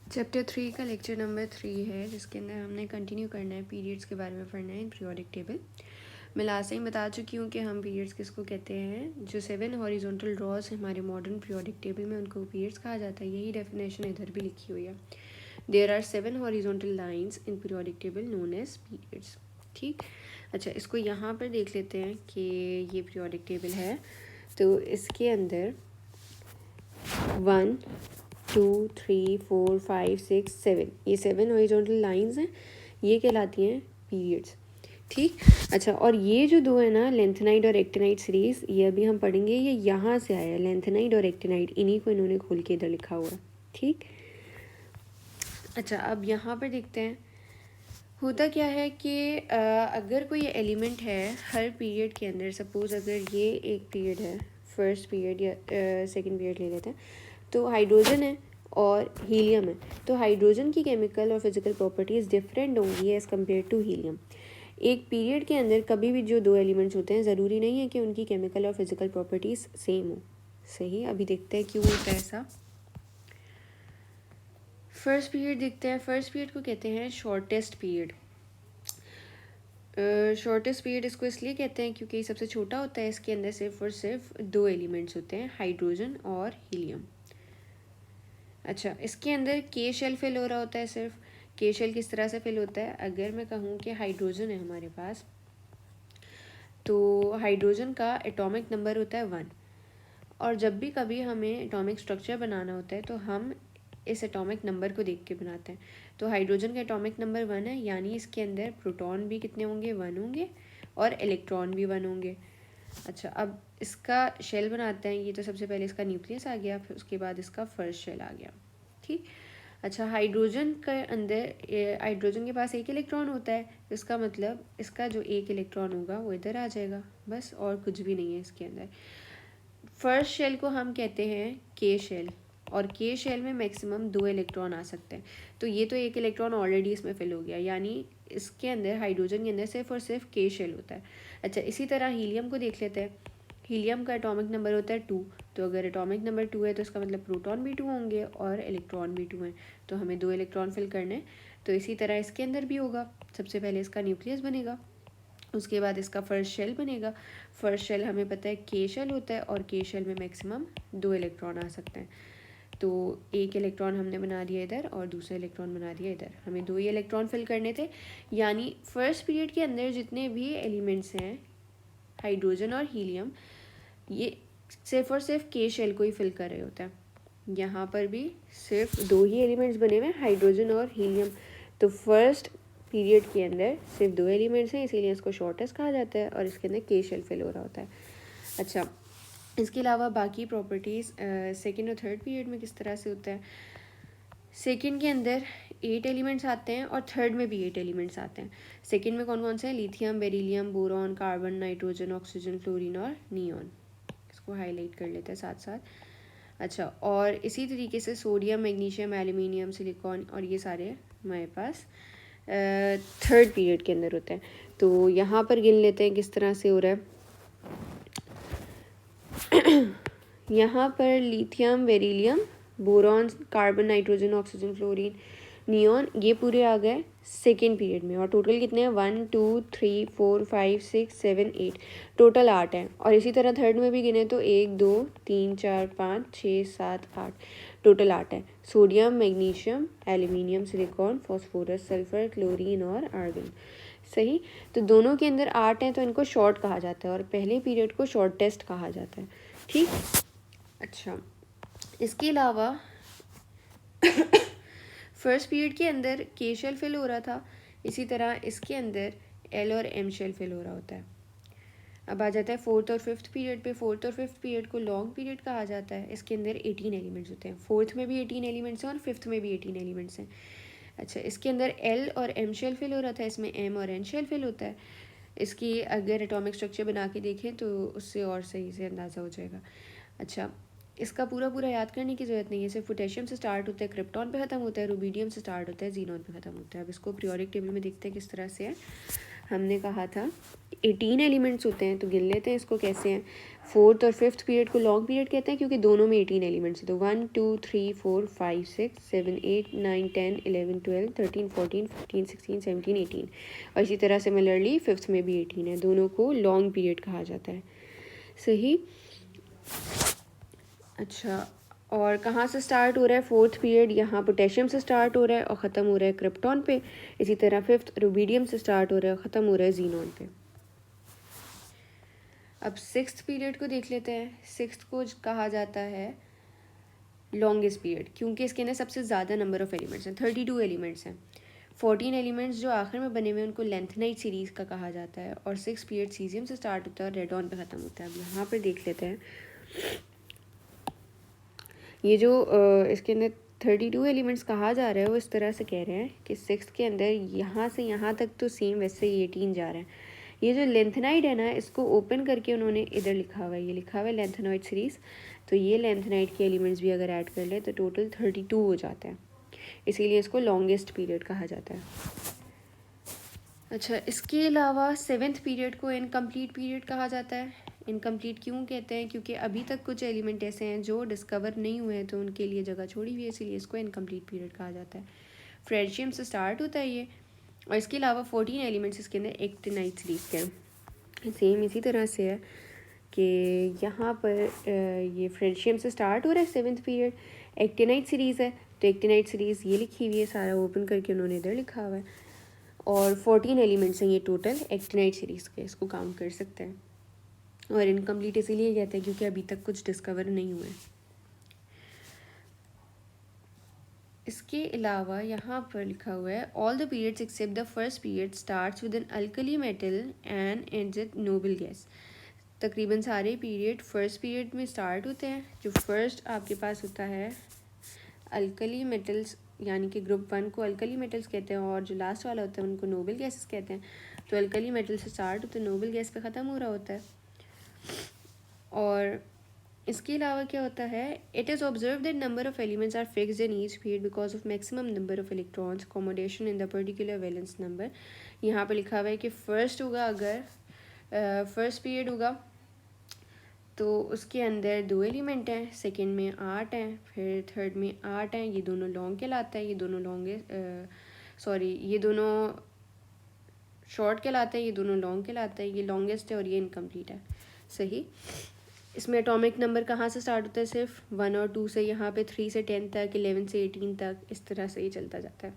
Chapter 3 का lecture number 3 है, जिसके अंदर हमने कंटिन्यू करना है पीरियड्स के बारे में पढ़ना है इन पीरियोडिक टेबल। मैं लास्ट टाइम बता चुकी हूँ कि हम पीरियड्स किसको कहते हैं। जो 7 हॉरिजॉन्टल ड्रॉज हमारे मॉडर्न पीरियोडिक टेबल में, उनको पीरियड्स कहा जाता है। यही डेफिनेशन इधर भी लिखी हुई है। There are 7 horizontal lines in periodic table known as periods. ठीक, अच्छा, इसको यहाँ पर देख लेते हैं कि ये पीरियोडिक टेबल है। तो इसके अंदर 1 2 3 4 5 6 7 ये 7 हॉरिजॉन्टल लाइंस हैं, ये कहलाती हैं पीरियड्स। ठीक, अच्छा, और ये जो दो है ना, लेंथेनाइड और एक्टिनाइड सीरीज, ये अभी हम पढ़ेंगे। ये यहाँ से आया, लेंथेनाइड और एक्टिनाइड, इन्हीं को इन्होंने खोल के इधर लिखा हुआ है। ठीक, अच्छा, अब यहाँ पर देखते हैं होता क्या है कि अगर कोई एलिमेंट है हर पीरियड के अंदर, सपोज अगर ये एक पीरियड है, फर्स्ट पीरियड या सेकंड पीरियड ले लेते हैं, तो हाइड्रोजन है और हीलियम है। तो हाइड्रोजन की केमिकल और फिजिकल प्रॉपर्टीज़ डिफरेंट होंगी एज़ कम्पेयर टू हीलियम। एक पीरियड के अंदर कभी भी जो दो एलिमेंट्स होते हैं, ज़रूरी नहीं है कि उनकी केमिकल और फिजिकल प्रॉपर्टीज़ सेम हो। सही, अभी देखते हैं क्यों होता है ऐसा। फर्स्ट पीरियड देखते हैं। फर्स्ट पीरियड को कहते हैं शॉर्टेस्ट पीरियड। शॉर्टेस्ट पीरियड इसको इसलिए कहते हैं क्योंकि सबसे छोटा होता है। इसके अंदर सिर्फ और सिर्फ दो एलिमेंट्स होते हैं, हाइड्रोजन और हीलियम। अच्छा, इसके अंदर के शेल फिल हो रहा होता है सिर्फ। के शेल किस तरह से फिल होता है, अगर मैं कहूँ कि हाइड्रोजन है हमारे पास, तो हाइड्रोजन का एटॉमिक नंबर होता है 1। और जब भी कभी हमें एटॉमिक स्ट्रक्चर बनाना होता है तो हम इस एटॉमिक नंबर को देख के बनाते हैं। तो हाइड्रोजन का एटॉमिक नंबर 1 है, यानी इसके अंदर प्रोटॉन भी कितने होंगे, 1 होंगे, और इलेक्ट्रॉन भी 1 होंगे। अच्छा, अब इसका शेल बनाते हैं। ये तो सबसे पहले इसका न्यूक्लियस आ गया, फिर उसके बाद इसका फर्स्ट शेल आ गया। ठीक, अच्छा, हाइड्रोजन के अंदर हाइड्रोजन के पास एक इलेक्ट्रॉन होता है, इसका मतलब इसका जो एक इलेक्ट्रॉन होगा वो इधर आ जाएगा, बस, और कुछ भी नहीं है इसके अंदर। फर्स्ट शेल को हम कहते हैं के शेल, और के शेल में मैक्सिमम 2 इलेक्ट्रॉन आ सकते हैं। तो ये तो एक इलेक्ट्रॉन ऑलरेडी इसमें फिल हो गया, यानी इसके अंदर, हाइड्रोजन के अंदर, सिर्फ और सिर्फ के शेल होता है। अच्छा, इसी तरह हीलियम को देख लेते हैं। हीलियम का एटॉमिक नंबर होता है 2। तो अगर एटॉमिक नंबर 2 है तो इसका मतलब प्रोटॉन भी 2 होंगे और इलेक्ट्रॉन भी 2 हैं। तो हमें 2 इलेक्ट्रॉन फिल करने। तो इसी तरह इसके अंदर भी होगा। सबसे पहले इसका न्यूक्लियस बनेगा, उसके बाद इसका फर्स्ट शेल बनेगा। फर्स्ट शेल हमें पता है के शेल होता है, और के शेल में मैक्सिमम 2 इलेक्ट्रॉन आ सकते हैं। तो एक इलेक्ट्रॉन हमने बना दिया इधर और दूसरा इलेक्ट्रॉन बना दिया इधर। हमें 2 ही इलेक्ट्रॉन फिल करने थे, यानी फर्स्ट पीरियड के अंदर जितने भी एलिमेंट्स हैं, हाइड्रोजन और हीलियम, ये सिर्फ और सिर्फ के शेल को ही फिल कर रहे होते हैं। यहाँ पर भी सिर्फ 2 ही एलिमेंट्स बने हुए हैं, हाइड्रोजन और हीलियम। तो फर्स्ट पीरियड के अंदर सिर्फ 2 एलिमेंट्स हैं, इसीलिए इसको शॉर्टेस्ट कहा जाता है, और इसके अंदर के शेल फिल हो रहा होता है। अच्छा, इसके अलावा बाकी प्रॉपर्टीज़ सेकेंड और थर्ड पीरियड में किस तरह से होता है। सेकेंड के अंदर 8 एलिमेंट्स आते हैं और थर्ड में भी 8 एलिमेंट्स आते हैं। सेकेंड में कौन कौन से हैं, lithium, beryllium, boron, carbon, nitrogen, oxygen, fluorine और नियॉन। इसको हाईलाइट कर लेते हैं साथ साथ। अच्छा, और इसी तरीके से सोडियम, मैग्नीशियम, एल्यूमिनियम, सिलिकॉन, और ये सारे हमारे पास थर्ड पीरियड के अंदर होते हैं। तो यहाँ पर गिन लेते हैं किस तरह से हो रहा है। यहाँ पर lithium, beryllium, boron, carbon, nitrogen, oxygen, fluorine, neon, ये पूरे आ गए सेकेंड पीरियड में। और टोटल कितने हैं, 1 2 3 4 5 6 7 8, टोटल 8 हैं। और इसी तरह थर्ड में भी गिने तो 1 2 3 4 5 6 7 8, टोटल 8 है। Sodium, magnesium, aluminium, silicon, phosphorus, sulphur, chlorine और आर्गन। सही, तो दोनों के अंदर 8 हैं, तो इनको शॉर्ट कहा जाता है, और पहले पीरियड को शॉर्टेस्ट कहा जाता है। ठीक, अच्छा, इसके अलावा फर्स्ट पीरियड के अंदर के शेल फिल हो रहा था, इसी तरह इसके अंदर एल और एम शेल फिल हो रहा होता है। अब आ जाता है फोर्थ और फिफ्थ पीरियड पे। फोर्थ और फिफ्थ पीरियड को लॉन्ग पीरियड कहा जाता है। इसके अंदर 18 एलिमेंट्स होते हैं। फोर्थ में भी 18 एलिमेंट्स हैं और फिफ्थ में भी 18 एलिमेंट्स हैं। अच्छा, इसके अंदर एल और एम शेल फिल हो रहा था, इसमें एम और एन शेल फिल होता है। इसकी अगर एटॉमिक स्ट्रक्चर बना के देखें तो उससे और सही से अंदाज़ा हो जाएगा। अच्छा, इसका पूरा पूरा याद करने की ज़रूरत नहीं है। सिर्फ पोटेशियम से स्टार्ट होता है, क्रिप्टॉन पे ख़त्म होता है, रूबीडियम से स्टार्ट होता है, जीनॉन पे ख़त्म होता है। अब इसको पीरियोडिक टेबल में देखते हैं किस तरह से है। हमने कहा था 18 एलिमेंट्स होते हैं, तो गिन लेते हैं इसको कैसे हैं। फोर्थ और फिफ्थ पीरियड को लॉन्ग पीरियड कहते हैं क्योंकि दोनों में 18 एलिमेंट्स हैं। तो 1 2 3 4 5 6 7 8 9 10 11 12 13 14 15 16 17 18, और इसी तरह सिमिलरली फिफ्थ में भी 18 है। दोनों को लॉन्ग पीरियड कहा जाता है। सही। अच्छा, और कहाँ से स्टार्ट हो रहा है फोर्थ पीरियड? यहाँ पोटेशियम से स्टार्ट हो रहा है और ख़त्म हो रहा है क्रिप्टॉन पे। इसी तरह फिफ्थ रुबीडियम से स्टार्ट हो रहा है और ख़त्म हो रहा है जीनॉन पे। अब सिक्स्थ पीरियड को देख लेते हैं। सिक्स्थ को कहा जाता है लॉन्गेस्ट पीरियड क्योंकि इसके अंदर सबसे ज़्यादा नंबर ऑफ एलिमेंट्स हैं, 32 एलिमेंट्स हैं। 14 एलिमेंट्स जो आखिर में बने हुए हैं उनको लेंथनाइट सीरीज़ का कहा जाता है। और सिक्स पीरियड सीजियम से स्टार्ट होता है और रेडॉन पे ख़त्म होता है। अब यहाँ पर देख लेते हैं, ये जो इसके अंदर 32 एलिमेंट्स कहा जा रहा है वो इस तरह से कह रहे हैं कि सिक्स के अंदर यहाँ से यहाँ तक तो सेम वैसे ही 18 जा रहे हैं। ये जो लेंथनाइड है ना, इसको ओपन करके उन्होंने इधर लिखा हुआ है, ये लिखा हुआ है लेंथनॉइड सीरीज़। तो ये लेंथनाइड के एलिमेंट्स भी अगर ऐड कर ले तो टोटल 32 हो जाता है, इसीलिए इसको लॉन्गेस्ट पीरियड कहा जाता है। अच्छा, इसके अलावा सेवेंथ पीरियड को इनकम्प्लीट पीरियड कहा जाता है। इनकम्प्लीट क्यों कहते हैं? क्योंकि अभी तक कुछ एलिमेंट ऐसे हैं जो डिस्कवर नहीं हुए हैं, तो उनके लिए जगह छोड़ी हुई है, इसीलिए इसको इनकम्प्लीट पीरियड कहा जाता है। फ्रेडशियम से स्टार्ट होता है ये, और इसके अलावा 14 एलिमेंट्स इसके अंदर एक्टिनाइट सीरीज़ के हैं। सेम इसी तरह से है कि यहाँ पर ये फ्रेडशियम से स्टार्ट हो रहा है सेवेंथ पीरियड, एक्टिनाइट सीरीज़ है, तो एक्टिनाइट सीरीज़ ये लिखी हुई है, सारा ओपन करके उन्होंने इधर लिखा हुआ है। और 14 एलिमेंट्स हैं ये टोटल एक्टिनाइट सीरीज़ के, इसको काउंट कर सकते हैं। और इनकम्प्लीट इसीलिए कहते हैं क्योंकि अभी तक कुछ डिस्कवर नहीं हुए। इसके अलावा यहाँ पर लिखा हुआ है all the periods except the first period starts with an alkali metal and ends with noble gas. तकरीबन सारे पीरियड फर्स्ट पीरियड में स्टार्ट होते हैं। जो फर्स्ट आपके पास होता है अल्कली मेटल्स, यानी कि ग्रुप 1 को अल्कली मेटल्स कहते हैं, और जो लास्ट वाला होता है उनको नोबल गैसेस कहते हैं। तो अल्कली मेटल से स्टार्ट होते हैं, नोबल गैस पे ख़त्म हो रहा होता है। और इसके अलावा क्या होता है, it is observe that number of elements are fixed in each period because of maximum number of electrons accommodation in the particular valence number. यहाँ पे लिखा हुआ है कि फर्स्ट होगा, अगर फर्स्ट पीरियड होगा तो उसके अंदर 2 एलिमेंट हैं, सेकंड में 8 हैं, फिर थर्ड में 8 हैं। ये दोनों लॉन्ग कहलाता है, ये दोनों ये दोनों शॉर्ट कहलाता है, ये दोनों लॉन्ग कहलाता है। ये लॉन्गेस्ट है और ये इनकम्प्लीट है। सही। इसमें एटॉमिक नंबर कहाँ से स्टार्ट होता है? सिर्फ 1 और 2 से, यहाँ पे 3 से 10 तक, 11 से 18 तक, इस तरह से ही चलता जाता है।